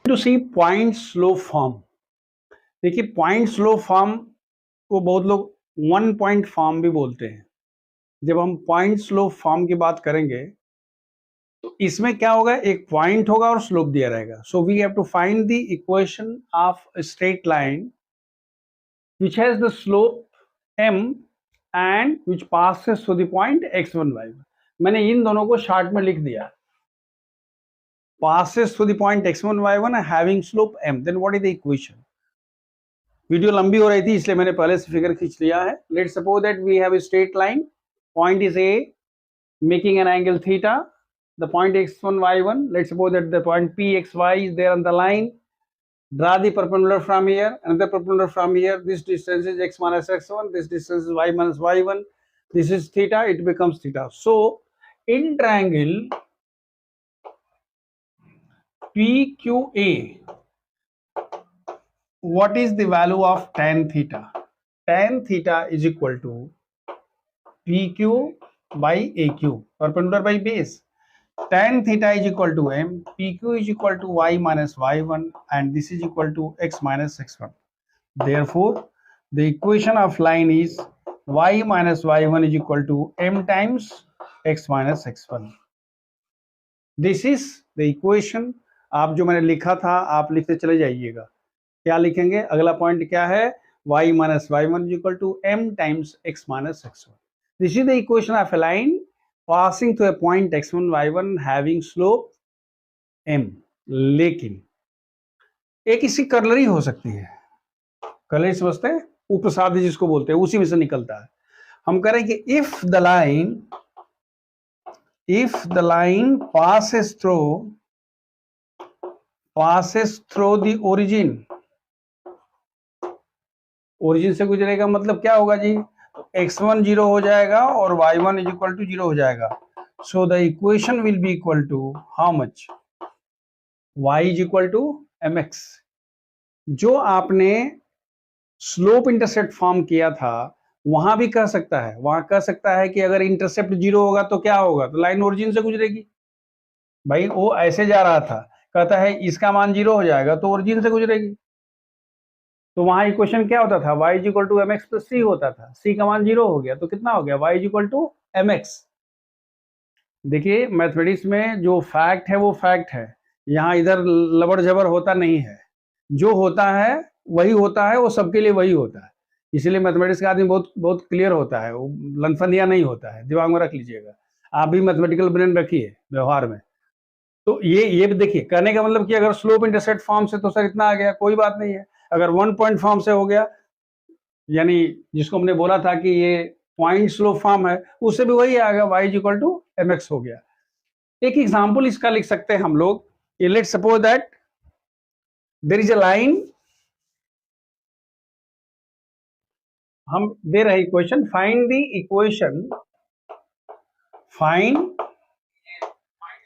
To see point slope form. देखिए point slope form को बहुत लोग वन पॉइंट फॉर्म भी बोलते हैं। जब हम पॉइंट स्लो फॉर्म की बात करेंगे तो इसमें क्या होगा, एक पॉइंट होगा और स्लोप दिया रहेगा। So we have to find the equation of straight line which has the slope m and which passes through the point x1 y1। मैंने इन दोनों को शार्ट में लिख दिया, passes through the point x1 y1 having slope m। then what is the equation? Video लंबी हो रही थी इसलिए मैंने पहले से फिगर खींच लिया है। Let's suppose that we have a straight line, point is a making an angle theta, the point x1 y1, let's suppose that the point pxy is there on the line, draw the perpendicular from here, another perpendicular from here, this distance is x minus x1, this distance is y minus y1, this is theta, it becomes theta। so in triangle PQA, what is the value of tan theta? Tan theta is equal to PQ by AQ, perpendicular by base। tan theta is equal to m, pq is equal to y minus y1, and this is equal to x minus x1। therefore the equation of line is y minus y1 is equal to m times x minus x1। this is the equation। आप जो मैंने लिखा था आप लिखते चले जाइएगा। क्या लिखेंगे? अगला पॉइंट क्या है? y minus y1 is equal to m times x minus x1। this is the equation of a line passing through a point x1 y1 having slope m। लेकिन एक इसकी कर्लरी हो सकती है। कर्लरी समझते हैं? उपसादी जिसको बोलते हैं, उसी में से निकलता है। हम करें कि if the line passes through the origin से गुजरेगा, मतलब क्या होगा जी? x1 0 हो जाएगा और y1 is equal to 0 हो जाएगा। so the equation will be equal to how much? y is equal to mx। जो आपने स्लोप इंटरसेप्ट फॉर्म किया था वहां भी कह सकता है, वहां कह सकता है कि अगर इंटरसेप्ट 0 होगा तो क्या होगा? तो लाइन ओरिजिन से गुजरेगी। भाई वो ऐसे जा रहा था, कहता है इसका मान 0 हो जाएगा तो ओरिजिन से गुजरेगी। तो वहां इक्वेशन क्या होता था? y is equal to mx plus c होता था। c का मान 0 हो गया तो कितना हो गया? y is equal to mx। देखिए मैथमेटिक्स में जो फैक्ट है वो फैक्ट है, यहाँ इधर लबड़ झबड़ होता नहीं है। जो होता है वही होता है, वो सबके लिए वही होता है। इसलिए मैथमेटिक्स का आदमी बहुत बहुत क्लियर होता है, वो लनफंदिया नहीं होता है। दिमाग में रख लीजिएगा, आप भी मैथमेटिकल ब्रेन रखिए व्यवहार में। तो ये देखिए, कहने का मतलब कि अगर स्लोप इंटरसेप्ट फॉर्म से तो सर इतना आ गया, कोई बात नहीं है। अगर वन पॉइंट फॉर्म से हो गया, यानी जिसको हमने बोला था कि ये पॉइंट स्लोप फॉर्म है, उससे भी वही आ गया, y is equal to mx हो गया। एक एग्जाम्पल इसका लिख सकते हैं हम लोग। Let's suppose that there is a line, हम दे रहे equation, find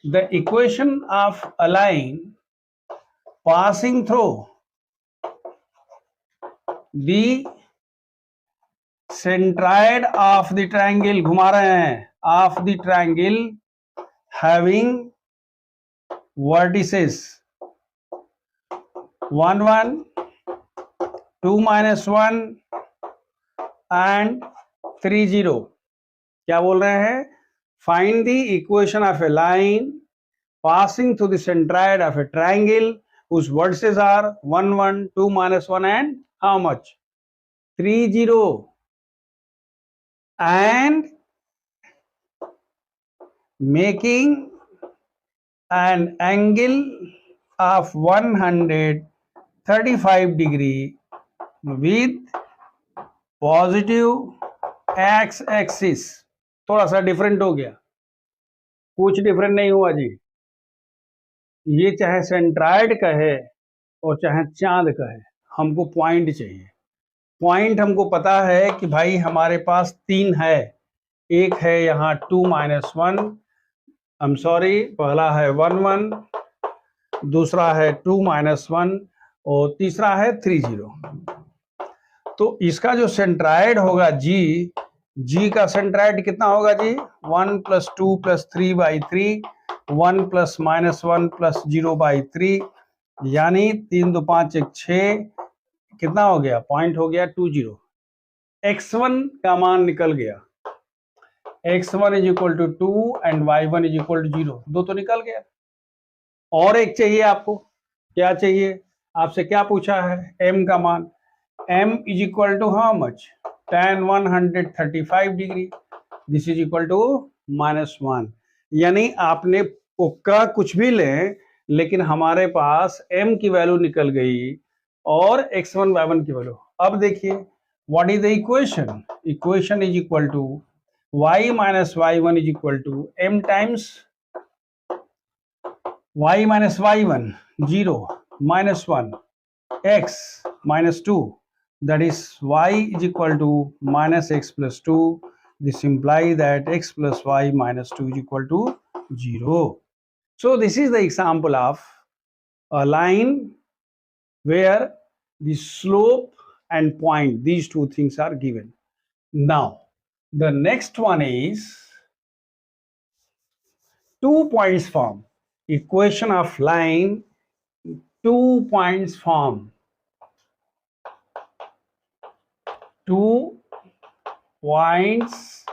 the equation of a line passing through the centroid of the triangle, घुमा रहे हैं, of the triangle having vertices 1 1 2 minus 1 and 3 0। क्या बोल रहे हैं? Find the equation of A line passing through the centroid of A triangle whose vertices are 1 1 2 minus 1 and how much? 3 0, and making an angle of 135 degree with positive x axis. थोड़ा सा different हो गया, कुछ different नहीं हुआ जी। ये चाहे centroid कहे और चाहे चांद कहे, हमको पॉइंट चाहिए। पॉइंट हमको पता है कि भाई हमारे पास 3 है। एक है यहाँ 2 minus 1, आई एम सॉरी, पहला है 1 1, दूसरा है 2 minus 1 और तीसरा है 3 0। तो इसका जो सेंट्रायड होगा जी का सेंट्रायड कितना होगा जी? 1 + 2 + 3/3, 1 ± 1 + 0/3, यानी 3 2 5 1 6, कितना हो गया, पॉइंट हो गया 20। x1 का मान निकल गया, x1 is equal to 2 and y1 is equal to 0, दो तो निकल गया। और एक चाहिए आपको, क्या चाहिए, आपसे क्या पूछा है, m का मान। m is equal to how much, tan 135 degree, this is equal to -1। यानी आपने का कुछ भी लें, लेकिन हमारे पास m की वैल्यू निकल गई और x1 y1 की वैल्यू। अब देखिए what is the equation, equation is equal to y minus y1 is equal to m times y minus y1 0 -1 x minus 2, that is y is equal to minus x plus 2. This implies that x plus y minus 2 is equal to 0. So this is the example of a line where the slope and point, these two things are given. Now the next one is 2 points form, equation of line 2 points form, 2 points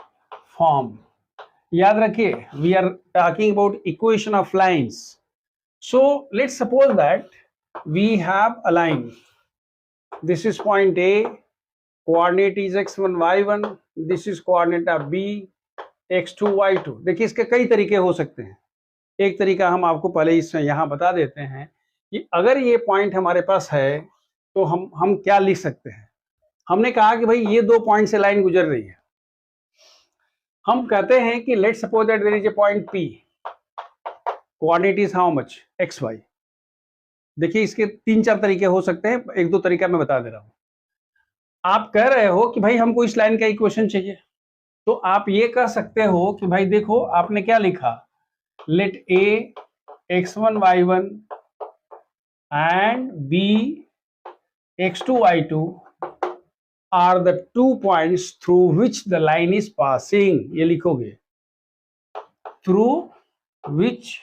form. याद रखिए, we are talking about equation of lines. So let's suppose that we have a line. This is point A, coordinate is x1 y1, this is coordinate of B, x2 y2. देखिए इसके कई तरीके हो सकते हैं। एक तरीका हम आपको पहले इसमें यहाँ बता देते हैं कि अगर ये पॉइंट हमारे पास है तो हम क्या लिख सकते हैं। हमने कहा कि भाई ये दो पॉइंट से लाइन गुजर रही है। हम कहते हैं कि let's suppose that there is a point P, coordinate is how much, X Y. देखिए इसके 3-4 तरीके हो सकते हैं, एक दो तरीका मैं बता दे रहा हूं। आप कह रहे हो कि भाई हमको इस लाइन का इक्वेशन चाहिए, तो आप ये कह सकते हो कि भाई देखो आपने क्या लिखा, let A x1 y1 and b x2 y2 are the 2 points through which the line is passing. ये लिखोगे, through which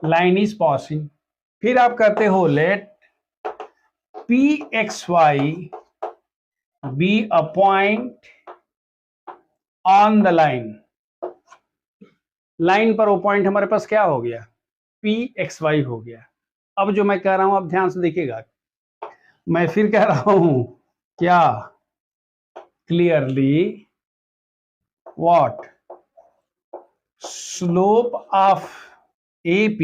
line is passing. फिर आप कहते हो let P X Y be a point on the line. Line पर वो point हमारे पास क्या हो गया, पी एक्स वाई हो गया। अब जो मैं कह रहा हूं, अब ध्यान से देखिएगा, मैं फिर कह रहा हूं क्या, clearly what, slope of AP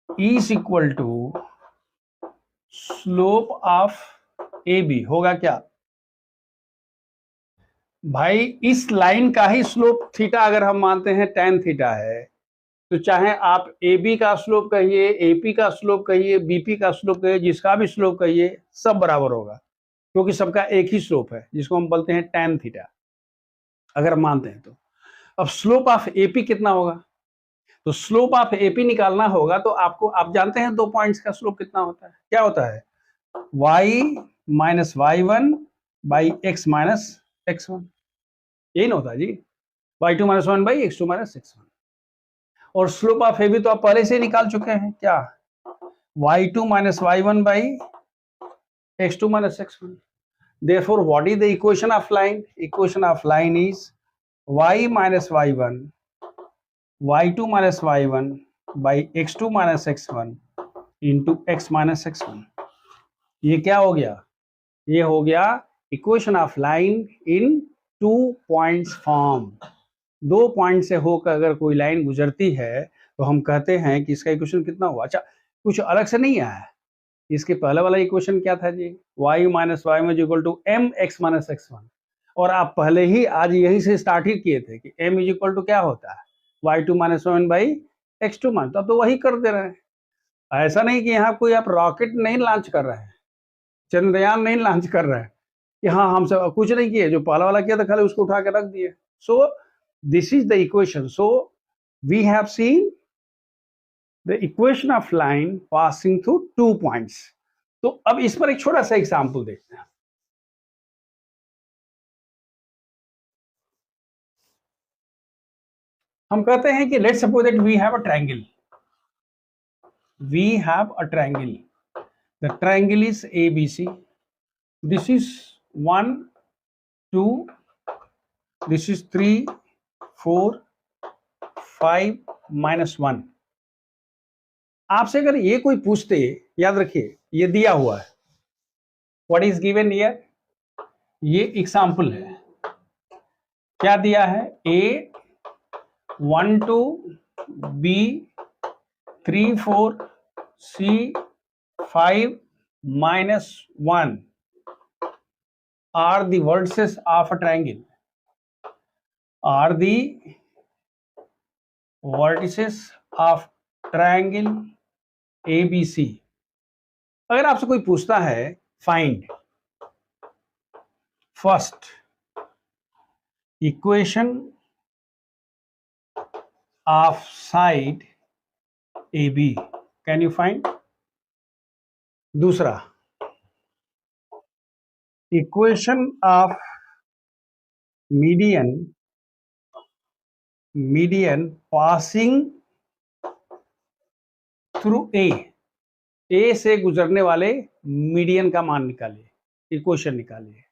is equal to slope of AB होगा क्या भाई, इस लाइन का ही स्लोप थीटा अगर हम मानते हैं tan थीटा है, तो चाहे आप AB का स्लोप कहिए, AP का स्लोप कहिए, BP का स्लोप कहिए, जिसका भी स्लोप कहिए, सब बराबर होगा, क्योंकि सबका एक ही स्लोप है जिसको हम बोलते हैं tan थीटा अगर हम मानते हैं तो। अब स्लोप ऑफ AP कितना होगा, तो स्लोप ऑफ AP निकालना होगा तो आपको, आप जानते हैं दो पॉइंट्स का स्लोप कितना होता है, क्या होता है, y minus y1 by x minus x1, यही ना होता है जी, y2 minus 1 by x2 minus x1। और स्लोप ऑफ AB तो आप पहले से निकाल चुके हैं, क्या, y2 minus y1 by x2 minus x1। Therefore, what is the equation of line? Equation of line is y minus y1 y2 minus y1 by x2 minus x1 into x minus x1। ये क्या हो गया, ये हो गया equation of line in 2 points form. 2 point से होकर अगर कोई लाइन गुजरती है तो हम कहते हैं कि इसका इक्वेशन कितना हुआ। अच्छा, कुछ अलग से नहीं आया, इसके पहले वाला इक्वेशन क्या था जी, y माइनस वाई में equal to M X minus x1, और आप पहले ही आज यही से स्टार्ट ही किए थे कि m इज इक्वल टू क्या होता है, y2 minus 1 by x2 minus, तो अब तो वही कर दे रहे हैं। ऐसा नहीं कि यहाँ कोई आप रॉकेट नहीं लॉन्च कर रहे हैं, चंद्रयान नहीं लॉन्च कर रहे हैं कि हाँ हम सब कुछ नहीं किए, जो पहला वाला किया था खाली उसको उठा के रख दिए। So this is the equation. So we have seen the equation of line passing through 2 points। तो अब इस पर एक छोटा सा एग्जाम्पल देखते हैं। हम कहते हैं कि let's suppose that we have a triangle, we have a triangle. The triangle is ABC. This is 1 2, this is 3 4 5 -1. आपसे अगर ये कोई पूछते, याद रखिए ये दिया हुआ है, व्हाट इज गिवन हियर, ये एग्जाम्पल है, क्या दिया है, A 1 2 B 3 4 C 5 -1 are the vertices of a triangle, are the vertices of triangle ABC. अगर आपसे कोई पूछता है find first equation of side AB, can you find, दूसरा equation of median passing through A से गुजरने वाले मीडियन का मान निकालिए, इक्वेशन निकालिए।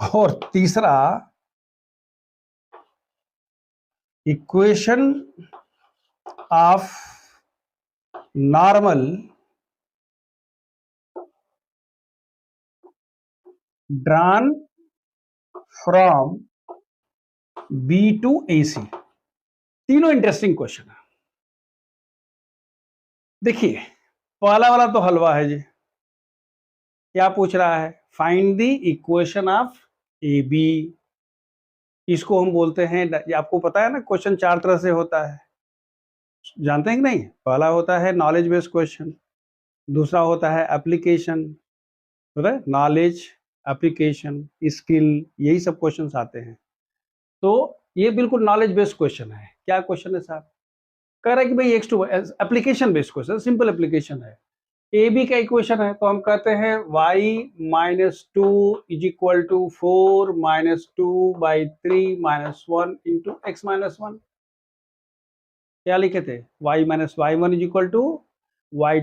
और तीसरा equation of normal drawn from B to AC। तीनों इंटरेस्टिंग क्वेश्चन है। देखिए पहला वाला तो हलवा है जी, क्या पूछ रहा है, find the equation of AB। इसको हम बोलते हैं, आपको पता है ना क्वेश्चन 4 तरह से होता है, जानते हैं कि नहीं, पहला होता है नॉलेज बेस्ड क्वेश्चन, दूसरा होता है एप्लीकेशन, नॉलेज एप्लीकेशन स्किल, यही सब क्वेश्चंस आते हैं। तो ये बिल्कुल नॉलेज बेस्ड क्वेश्चन है। क्या क्वेश्चन है साहब, कह रहा है कि भाई x2 application based question, simple application है, AB का इक्वेशन है, तो हम कहते हैं y -2 = 4 -2/3 -1 × x -1। क्या लिखे थे, y - y1 = y2 - y1/x2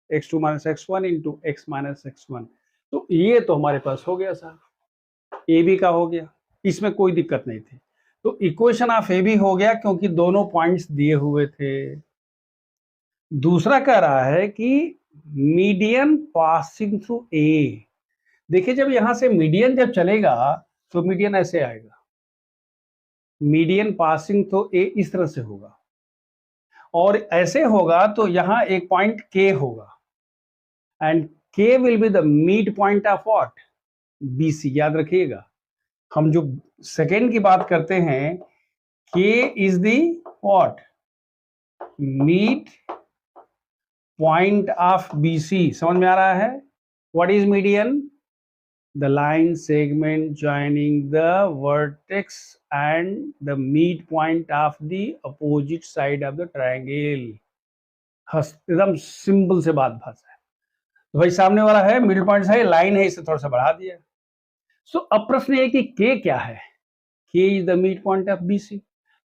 - x1 × x -x1। तो ये तो हमारे पास हो गया साहब, AB का हो गया, इसमें कोई दिक्कत नहीं थी। तो इक्वेशन ऑफ AB हो गया क्योंकि दोनों पॉइंट्स दिए हुए थे। दूसरा कह रहा है कि मीडियन पासिंग थ्रू A। देखिए जब यहां से मीडियन जब चलेगा तो मीडियन ऐसे आएगा, मीडियन पासिंग थ्रू A इस तरह से होगा, और ऐसे होगा तो यहां एक पॉइंट K होगा, and K will be the mid point of what, BC। याद रखिएगा हम जो सेकेंड की बात करते हैं, K is the what, mid point of BC। समझ में आ रहा है, what is median, the line segment joining the vertex and the mid point of the opposite side of the triangle. एकदम सिंपल से बात भाषा है। तो भाई सामने वाला है मिडिल पॉइंट है, लाइन है, इसे थोड़ा सा बढ़ा दिया। सो अब प्रश्न है कि K क्या है, K is the mid point of BC।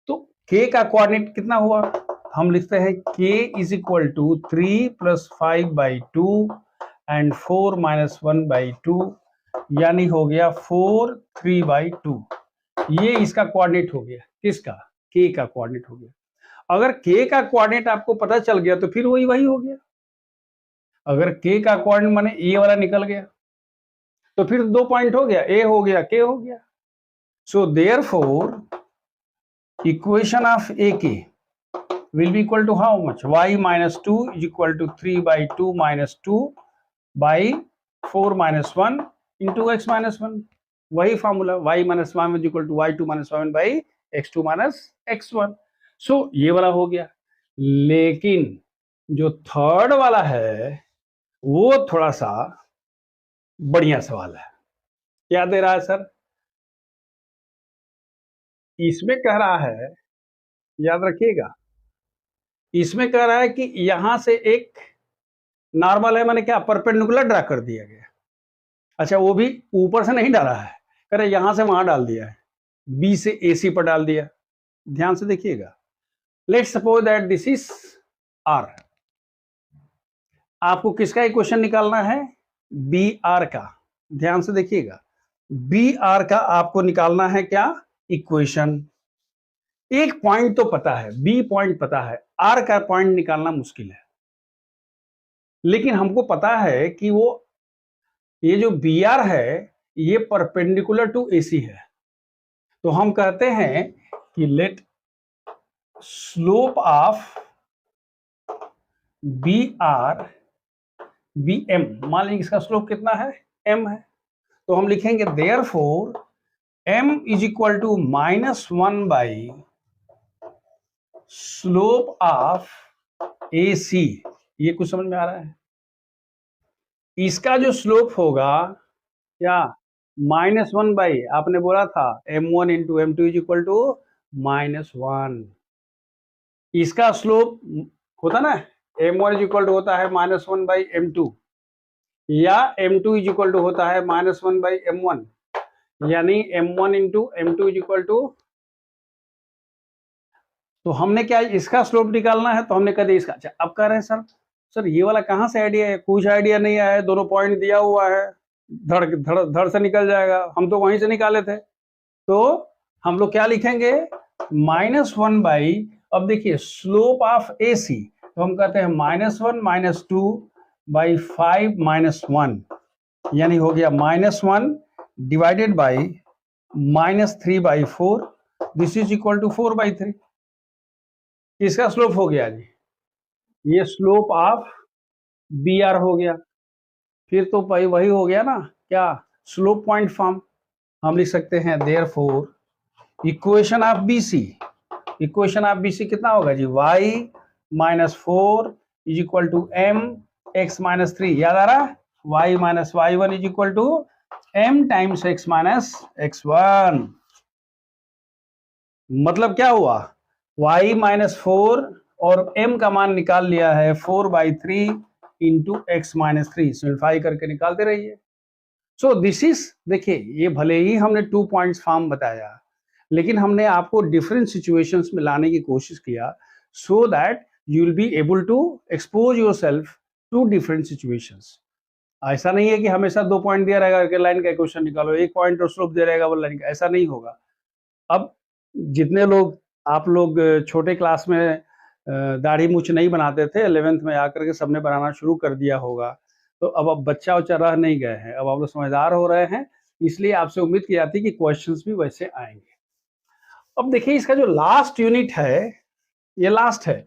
तो K का कोऑर्डिनेट कितना हुआ, हम लिखते हैं K = 3 + 5/2 एंड 4 - 1/2, यानी हो गया 4 3/2। ये इसका कोऑर्डिनेट हो गया, किसका, K का कोऑर्डिनेट हो गया। अगर K का कोऑर्डिनेट आपको पता चल गया तो फिर वही हो गया। अगर K का कोऑर्डिनेट माने ये वाला निकल गया तो फिर 2 पॉइंट हो गया, A हो गया, K हो गया। So therefore equation of AK will be equal to how much, y - 2 = 3/2 - 2/4 - 1 × x -1। वही formula, y - y = y2 - y1/x2 - x1। सो ये वाला हो गया। लेकिन जो थर्ड वाला है वो थोड़ा सा बढ़िया सवाल है। क्या दे रहा है सर, इसमें कह रहा है, याद रखिएगा, इसमें कह रहा है कि यहां से एक नॉर्मल है, मैंने क्या परपेंडिकुलर ड्रा कर दिया गया। अच्छा वो भी ऊपर से नहीं डाला है, कह रहे यहां से वहां डाल दिया है, B से AC पर डाल दिया। ध्यान से देखिएगा, let's suppose that this is R. आपको किसका इक्वेशन निकालना है? बी आर का। ध्यान से देखिएगा, बी आर का आपको निकालना है क्या? इक्वेशन। एक पॉइंट तो पता है, बी पॉइंट पता है, आर का पॉइंट निकालना मुश्किल है। लेकिन हमको पता है कि वो ये जो बी आर है ये परपेंडिकुलर टू एसी है। तो हम कहते हैं कि let slope of B R be M. मान लीजिए इसका स्लोप कितना है? एम है। तो हम लिखेंगे therefore m is equal to -1 by slope of A C. ये कुछ समझ में आ रहा है? इसका जो स्लोप होगा क्या? -1 बाई, आपने बोला था m1 into M two is equal to -1। इसका स्लोप होता ना, m1 इज इक्वल टू होता है -1 बाई m2, या m2 इज इक्वल टू होता है -1 बाई m1, यानी m1 into m2 is equal to. तो हमने क्या इसका स्लोप निकालना है, तो हमने कह दिया इसका। अच्छा, अब कह रहे हैं सर ये वाला कहाँ से आइडिया है? कुछ आइडिया नहीं आया है, दोनों पॉइंट दिया हुआ है, धड़ धड़ धड़ से निकल जाएगा। हम तो वहीं से निकाले थे। तो हम लोग क्या लिखेंगे? -1 बाई, अब देखिए स्लोप ऑफ ए सी, तो हम कहते हैं -1 -2 बाई 5 -1, यानी हो गया -1 divided by -3 by 4, this is equal to 4 by 3। इसका स्लोप हो गया जी, ये स्लोप ऑफ बी आर हो गया। फिर तो भाई वही हो गया ना, क्या? Slope point form. हम लिख सकते हैं therefore equation of B C, equation of B C कितना होगा जी? y -4 is equal to m x -3। याद आ रहा है? y minus y1 is equal to m times x minus x1। मतलब क्या हुआ? y -4 और m का मान निकाल लिया है 4/3 इंटू x -3। सिंप्लीफाई करके निकालते रहिए। सो दिस इज, देखिए ये भले ही हमने 2 पॉइंट्स फॉर्म बताया, लेकिन हमने आपको डिफरेंट सिचुएशंस में लाने की कोशिश किया, so that you will be able to expose yourself to different situations. ऐसा नहीं है कि हमेशा 2 पॉइंट दिया रहेगा कि लाइन का इक्वेशन निकालो, 1 पॉइंट और स्लोप दे रहेगा वो लाइन का, ऐसा नहीं होगा। अब जितने लोग, आप लोग छोटे क्लास में दाढ़ी मूछ नहीं बनाते थे, 11th में आकर के सबने बनाना शुरू कर दिया होगा। तो अब बच्चा उच्चा रह नहीं गए हैं, अब आप लोग समझदार हो रहे हैं, इसलिए आपसे उम्मीद की जाती है कि क्वेश्चंस भी वैसे आएंगे। अब देखिए इसका जो लास्ट यूनिट है, ये लास्ट है।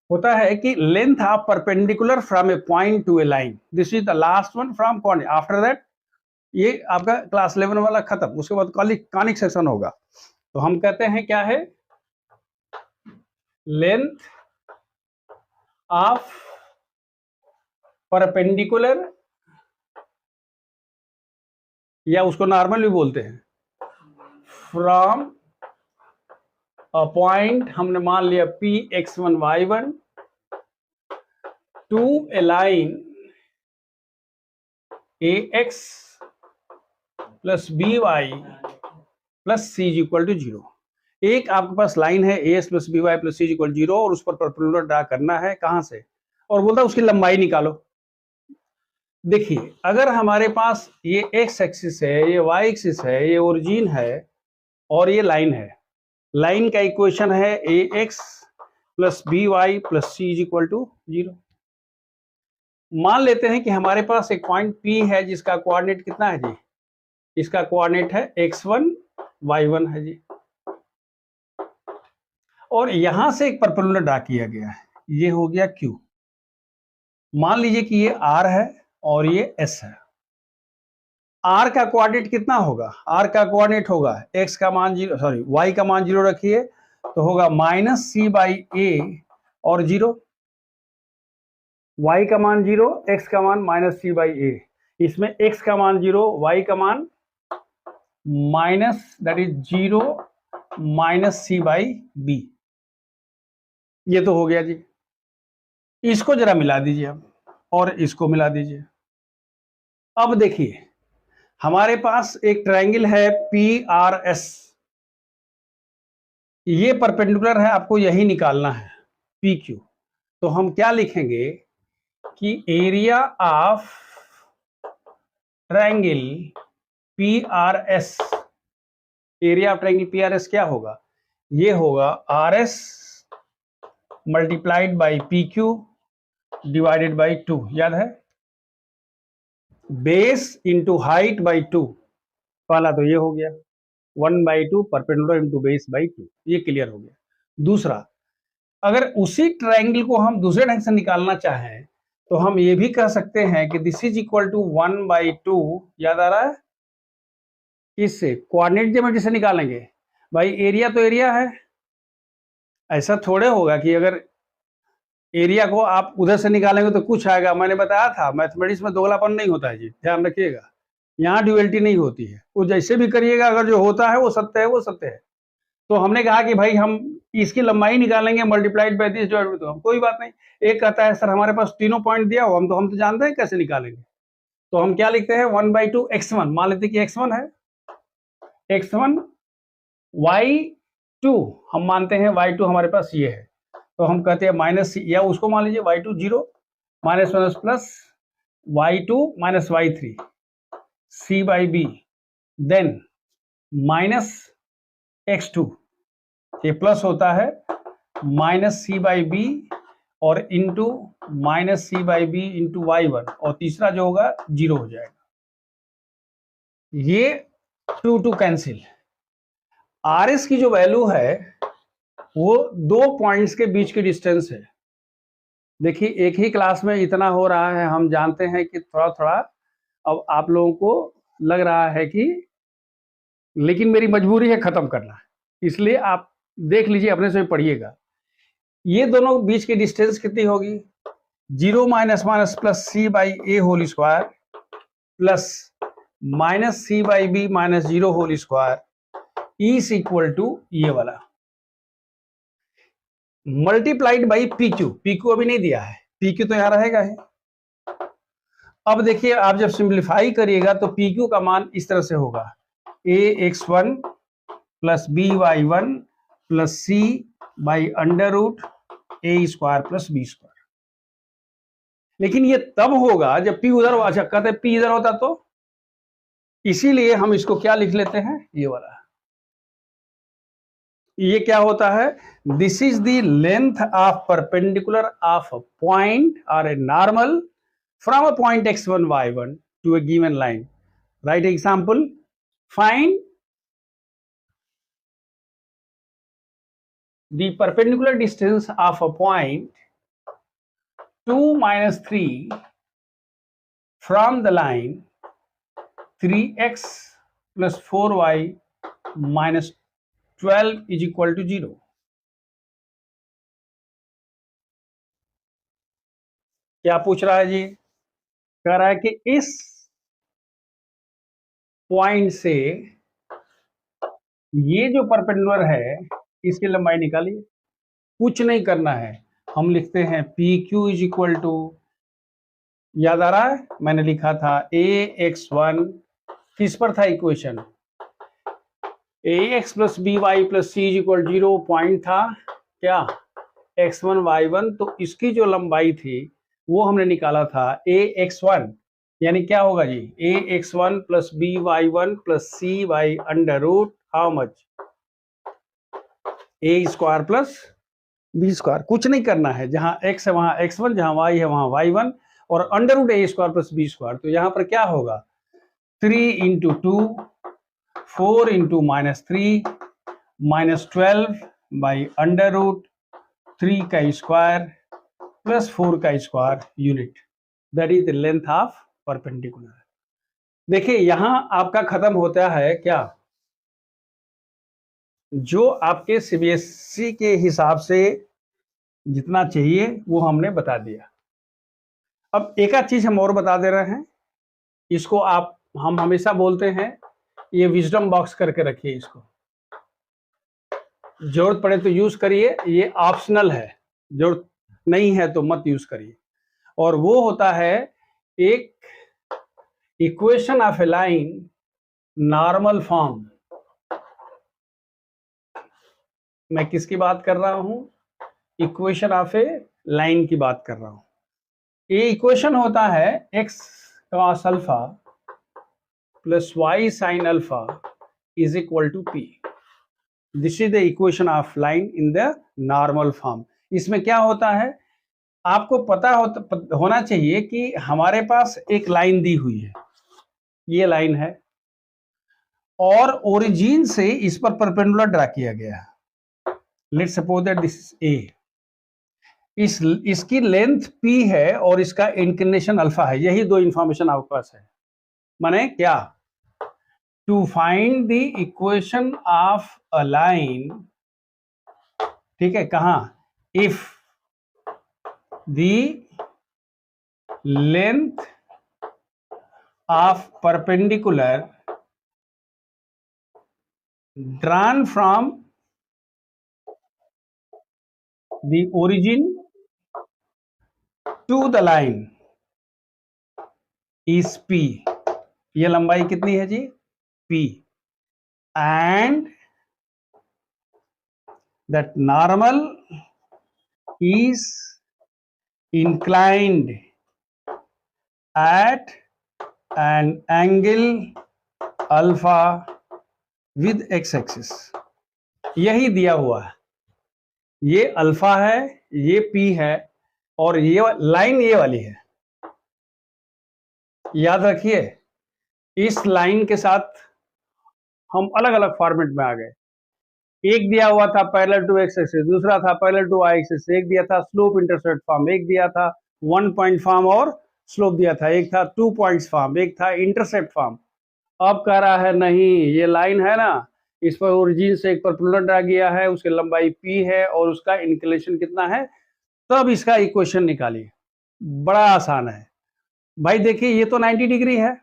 होता है कि length of perpendicular from A point two a line, this is the last one from conic. After that ये आपका क्लास 11 वाला खत्म, उसके बाद कॉनिक सेक्शन होगा। तो हम कहते हैं क्या है? लेंथ ऑफ परपेंडिकुलर, या उसको नॉर्मल भी बोलते हैं, फ्रॉम अ पॉइंट, हमने मान लिया Px1 y1 to a line ax plus by plus c is equal to 0। एक आपके पास लाइन है as plus by plus c is equal 0 और उस पर परपेंडिकुलर ड्रा करना है। कहां से? और बोलता है उसकी लंबाई निकालो। देखिए अगर हमारे पास ये x एक्सिस है, ये y एक्सिस है, ये ओरिजिन है और ये लाइन है, लाइन का इक्वेशन है ax plus by plus c is equal to 0। मान लेते हैं कि हमारे पास एक पॉइंट P है जिसका कोऑर्डिनेट कितना है जी? इसका कोऑर्डिनेट है x1 y1 है जी, और यहां से एक परपेंडिकुलर ड्रा किया गया है, ये हो गया Q। मान लीजिए कि ये R है और ये S है। R का कोऑर्डिनेट कितना होगा? R का कोऑर्डिनेट होगा x का मान 0, सॉरी y का मान 0 रखिए, तो होगा -c/a और 0, y का मान 0, x का मान -c/a। इसमें x का मान 0, y का मान दैट इज 0 -c/b। ये तो हो गया जी। इसको जरा मिला दीजिए आप, और इसको मिला दीजिए। अब देखिए हमारे पास एक ट्रायंगल है PRS, ये परपेंडिकुलर है, आपको यही निकालना है पी क्यू। तो हम क्या लिखेंगे कि area of triangle P R S, area of triangle P R S क्या होगा, ये होगा R S multiplied by P Q divided by 2, याद है, बेस इंटू हाइट बाई 2, पहला तो ये हो गया 1/2 परपेंडिकुलर इंटू बेस बाई 2, ये क्लियर हो गया। दूसरा, अगर उसी ट्रायंगल को हम दूसरे ढंग से निकालना चाहें तो हम ये भी कह सकते हैं कि दिस इज इक्वल टू 1/2, याद आ रहा है, इससे कोऑर्डिनेट ज्योमेट्री से निकालेंगे। भाई एरिया तो एरिया है, ऐसा थोड़े होगा कि अगर एरिया को आप उधर से निकालेंगे तो कुछ आएगा। मैंने बताया था मैथमेटिक्स में दोगलापन नहीं होता है जी, ध्यान रखिएगा, यहाँ ड्यूअलिटी नहीं होती है, वो जैसे भी करिएगा अगर जो होता है वो सत्य है, वो सत्य है। तो हमने कहा कि भाई हम इसकी लंबाई निकालेंगे मल्टीप्लाइड बाय दिस डिवाइडेड, तो हम कोई बात नहीं। एक कहता है सर हमारे पास तीनों पॉइंट दिया हो, हम तो जानते हैं कैसे निकालेंगे। तो हम क्या लिखते हैं 1/2 x1, मान लेते हैं कि x1 है, x1 y2 हम मानते हैं y2 हमारे पास ये है, तो हम कहते हैं माइनस, या उसको मान लीजिए y2 0 minus minus plus y2 minus y3 c by B, then minus x2, ये प्लस होता है माइनस सी बाई बी और into minus C by B into y1, और तीसरा जो होगा 0 हो जाएगा। ये 2 कैंसिल। आर एस की जो वैल्यू है वो दो पॉइंट्स के बीच की डिस्टेंस है। देखिए एक ही क्लास में इतना हो रहा है, हम जानते हैं कि थोड़ा थोड़ा अब आप लोगों को लग रहा है कि, लेकिन मेरी मजबूरी है खत्म करना, इसलिए आप देख लीजिए, अपने से पढ़िएगा। ये दोनों बीच की डिस्टेंस कितनी होगी, 0 minus minus plus C by A whole square plus minus C by B minus 0 whole square is equal to ये वाला multiplied by P Q. P Q अभी नहीं दिया है, पी क्यू तो यहां रहेगा ही। अब देखिए आप जब सिंप्लीफाई करिएगा तो पी क्यू का मान इस तरह से होगा, A X one plus B Y one plus C by under root A square plus B square. लेकिन ये तब होगा जब पी उधर, अच्छा कहते हैं पी इधर होता तो, इसीलिए हम इसको क्या लिख लेते हैं, ये वाला। ये क्या होता है, this is the length of perpendicular of a point और a normal from a point x1 y1 टू a given line. Write example. Find the perpendicular distance of a point 2 minus 3 from the line 3x plus 4y minus 12 is equal to 0. क्या पूछ रहा है जी, कह रहा है कि इस पॉइंट से ये जो परपेंडिकुलर है इसकी लंबाई निकालिए। कुछ नहीं करना है, हम लिखते हैं P Q is equal to, याद आ रहा है मैंने लिखा था ए एक्स वन, किस पर था equation, A X plus B Y plus C is equal 0, point था क्या x1 y1, तो इसकी जो लंबाई थी वो हमने निकाला था ए एक्स वन, यानी क्या होगा जी, A X one plus B Y one plus C Y under root how much, A square plus B square. कुछ नहीं करना है, जहां x है वहां x1, जहां y है वहां y1, और under root A square plus B square. तो यहां पर क्या होगा, 3 into 2 4 into minus 3 minus 12 by under root 3 का स्क्वायर प्लस 4 का square unit, that is the length of perpendicular. देखिए यहां आपका खत्म होता है क्या, जो आपके सीबीएसई के हिसाब से जितना चाहिए वो हमने बता दिया। अब एक आध चीज हम और बता दे रहे हैं, इसको आप, हम हमेशा बोलते हैं ये विजडम बॉक्स करके रखिए, इसको जरूरत पड़े तो यूज करिए, ये ऑप्शनल है, जरूरत नहीं है तो मत यूज करिए। और वो होता है एक equation of A line normal form. मैं किसकी बात कर रहा हूं? इक्वेशन ऑफ ए लाइन की बात कर रहा हूं। ये इक्वेशन होता है x cos alpha plus y sin alpha is equal to p। This is the equation of line in the normal form. इसमें क्या होता है, आपको पता होना चाहिए कि हमारे पास एक लाइन दी हुई है, ये लाइन है, और ओरिजिन से इस पर परपेंडिकुलर ड्रा किया गया है। Let's suppose that this is a. इसकी लेंथ p है और इसका इंक्लिनेशन अल्फा है। यही दो इंफॉर्मेशन आपके पास है। माने क्या? To find the equation of a line, ठीक है, कहां? If the length of perpendicular drawn from the origin to the line is p। ये लंबाई कितनी है जी? p। and that normal is inclined at an angle alpha with x axis। यही दिया हुआ है। ये अल्फा है, ये p है, और ये लाइन ये वाली है। याद रखिए, इस लाइन के साथ हम अलग अलग फॉर्मेट में आ गए। एक दिया हुआ था पैरेलल टू एक्स एक्सिस, दूसरा था पैरेलल टू वाई एक्सिस, एक दिया था स्लोप इंटरसेप्ट फॉर्म, एक दिया था 1 पॉइंट फॉर्म और स्लोप दिया था, एक था 2 पॉइंट्स फॉर्म, एक था इंटरसेप्ट फॉर्म। अब कह रहा है नहीं, ये लाइन है ना, इस पर ओरिजिन से एक परपेंडिकुलर ड्रा किया है, उसकी लंबाई p है और उसका इंक्लिनेशन कितना है, तब इसका इक्वेशन निकालिए। बड़ा आसान है भाई। देखिए ये तो 90 डिग्री है,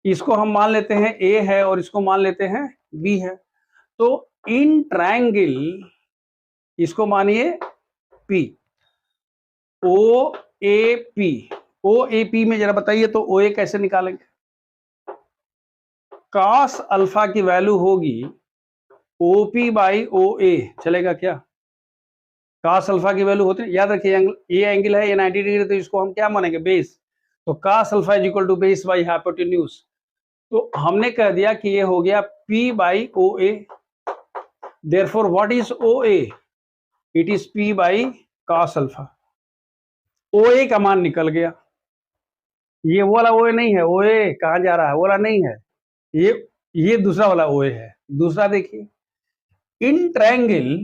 इसको हम मान लेते हैं a है और इसको मान लेते हैं b है। तो इन ट्रायंगल इसको मानिए p, OAP। OAP में जरा बताइए तो OA कैसे निकालेंगे? cos अल्फा की वैल्यू होगी OP बाई OA, चलेगा क्या? cos अल्फा की वैल्यू होती है, याद रखिए, ये एंगल है, ये 90 डिग्री, तो इसको हम क्या मानेंगे? बेस। तो cos alpha is equal to base by hypotenuse. तो हमने कह दिया कि ये हो गया P by OA। Therefore what is OA? It is P by cos alpha. OA का मान निकल गया। ये वो वाला OA नहीं है, OA कहां जा रहा है, वो वाला नहीं है, ये दूसरा वाला OA है। दूसरा देखिए, इन ट्रायंगल,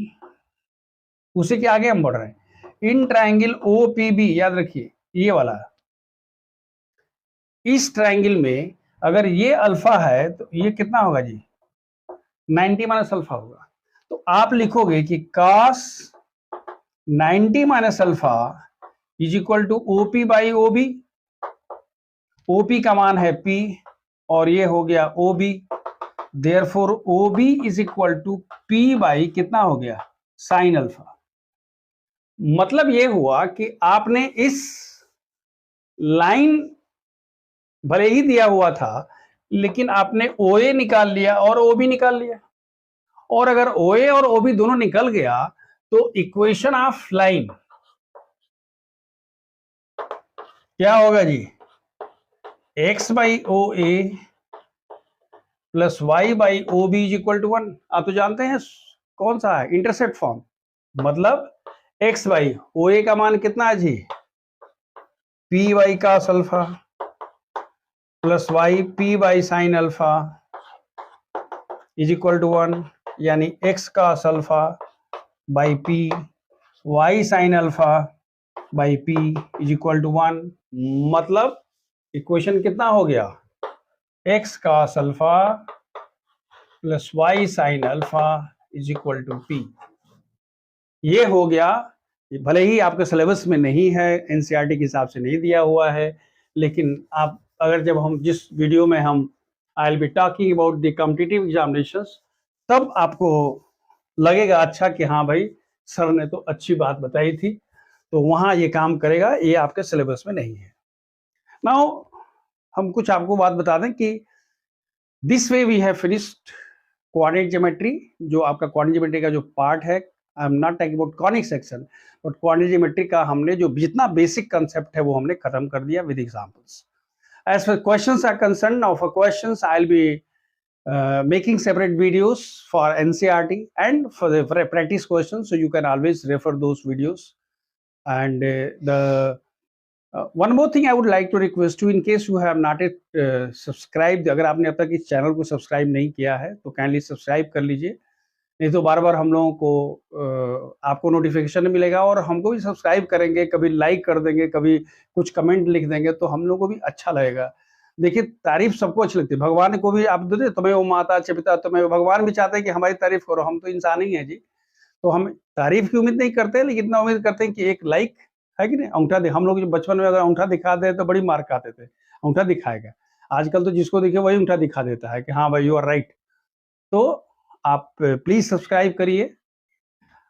उसी के आगे हम बढ़ रहे हैं, इन ट्रायंगल OPB, याद रखिए ये वाला। इस ट्रायंगल में अगर ये अल्फा है तो ये कितना होगा जी? 90 माइनस अल्फा होगा। तो आप लिखोगे कि cos 90 minus alpha is equal to OP by OB। OP का मान है P और ये हो गया OB। Therefore OB is equal to P by कितना हो गया? Sine alpha. मतलब ये हुआ कि आपने इस लाइन, भले ही दिया हुआ था, लेकिन आपने OA निकाल लिया और OB निकाल लिया। और अगर OA और OB दोनों निकल गया तो इक्वेशन ऑफ लाइन क्या होगा जी? x by OA plus y by OB is equal to 1। आप तो जानते हैं कौन सा है? Intercept form. मतलब x बाई OA का मान कितना है जी? P by cos alpha plus y P by sine alpha is equal to 1, यानी x cos alpha by P y sine alpha by P is equal to 1। मतलब इक्वेशन कितना हो गया? x cos alpha plus y sine alpha is equal to P। ये हो गया। भले ही आपके सिलेबस में नहीं है, एनसीईआरटी के हिसाब से नहीं दिया हुआ है, लेकिन आप अगर जब हम जिस वीडियो में हम I will be talking about the competitive examinations, तब आपको लगेगा अच्छा कि हाँ भाई सर ने तो अच्छी बात बताई थी, तो वहाँ ये काम करेगा, ये आपके सिलेबस में नहीं है। नाउ हम कुछ आपको बात बता दें कि this way we have finished coordinate geometry, जो आपका कोऑर्डिनेट ज्योमेट्री का जो पार्ट है, I am not talking about conic section, but coordinate geometry का हमने जो जितना बेसिक कंसेप्ट है वो हमने खत्म कर दिया with examples. As far as questions are concerned, now for questions I'll be making separate videos for NCERT and for the practice questions, so you can always refer those videos. And one more thing I would like to request you, in case you have not subscribed, अगर आपने अब तक इस channel को subscribe नहीं किया है तो काइंडली सब्सक्राइब कर लीजिए, नहीं तो बार बार हम लोगों को आपको नोटिफिकेशन मिलेगा और हमको भी सब्सक्राइब करेंगे, कभी लाइक कर देंगे, कभी कुछ कमेंट लिख देंगे तो हम लोगों को भी अच्छा लगेगा. देखिए, तारीफ सबको अच्छी लगती है, भगवान को भी आप दे, तुम्हें वो माता पिता, तुम्हें भगवान भी चाहते हैं कि हमारी तारीफ करो, हम तो इंसान ही हैं जी, तो हम तारीफ की उम्मीद नहीं करते, लेकिन इतना उम्मीद करते हैं कि एक लाइक है कि नहीं, अंगूठा दे. हम लोग जो बचपन में अगर अंगूठा दिखा दे तो बड़ी मार खाते थे, अंगूठा दिखाएगा. आजकल तो जिसको दिखे वही अंगूठा दिखा देता है कि हाँ भाई यू आर राइट. तो आप प्लीज सब्सक्राइब करिए,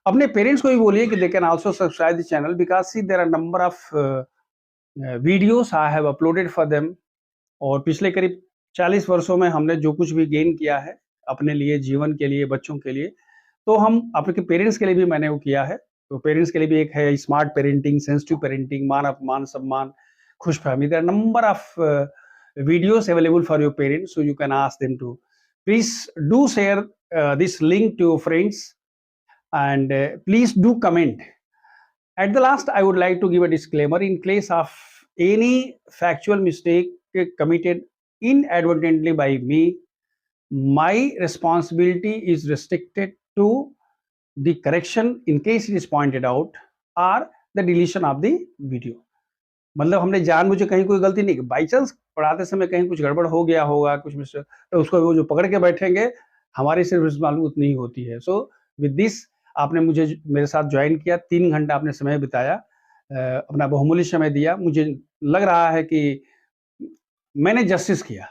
अपने पेरेंट्स को भी बोलिए कि they can also subscribe the channel, because see there are number of videos I have uploaded for them. और पिछले करीब 40 वर्षों में हमने जो कुछ भी गेन किया है अपने लिए, जीवन के लिए, बच्चों के लिए, तो हम आपके पेरेंट्स के लिए भी मैंने वो किया है. तो पेरेंट्स के लिए भी एक है स्मार्ट पेरेंटिंग, सेंसिटिव पेरेंटिंग, मान अपमान सम्मान, खुशफहमी. There are number of videos available for your parents, so you can ask them to please do share this link to your friends, and please do comment. At the last, I would like to give a disclaimer: in case of any factual mistake committed inadvertently by me, my responsibility is restricted to the correction in case it is pointed out or the deletion of the video. मतलब हमने जानबूझ के कहीं कोई गलती नहीं की, by chance पढ़ाते समय कहीं कुछ गड़बड़ हो गया होगा, कुछ मिस्टेक, तो उसको वो जो पकड़ के बैठेंगे, हमारी सिर्फ मालूम उतनी ही होती है. सो विद दिस, आपने मुझे मेरे साथ ज्वाइन किया, 3 घंटा आपने समय बिताया, अपना बहुमूल्य समय दिया. मुझे लग रहा है कि मैंने जस्टिस किया.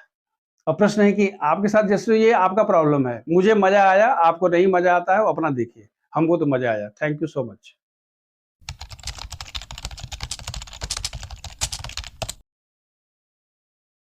अब प्रश्न है कि आपके साथ जस्टिस, ये आपका प्रॉब्लम है. मुझे मजा आया, आपको नहीं मजा आता है, वो अपना देखिए, हमको तो मजा आया. Thank you so much.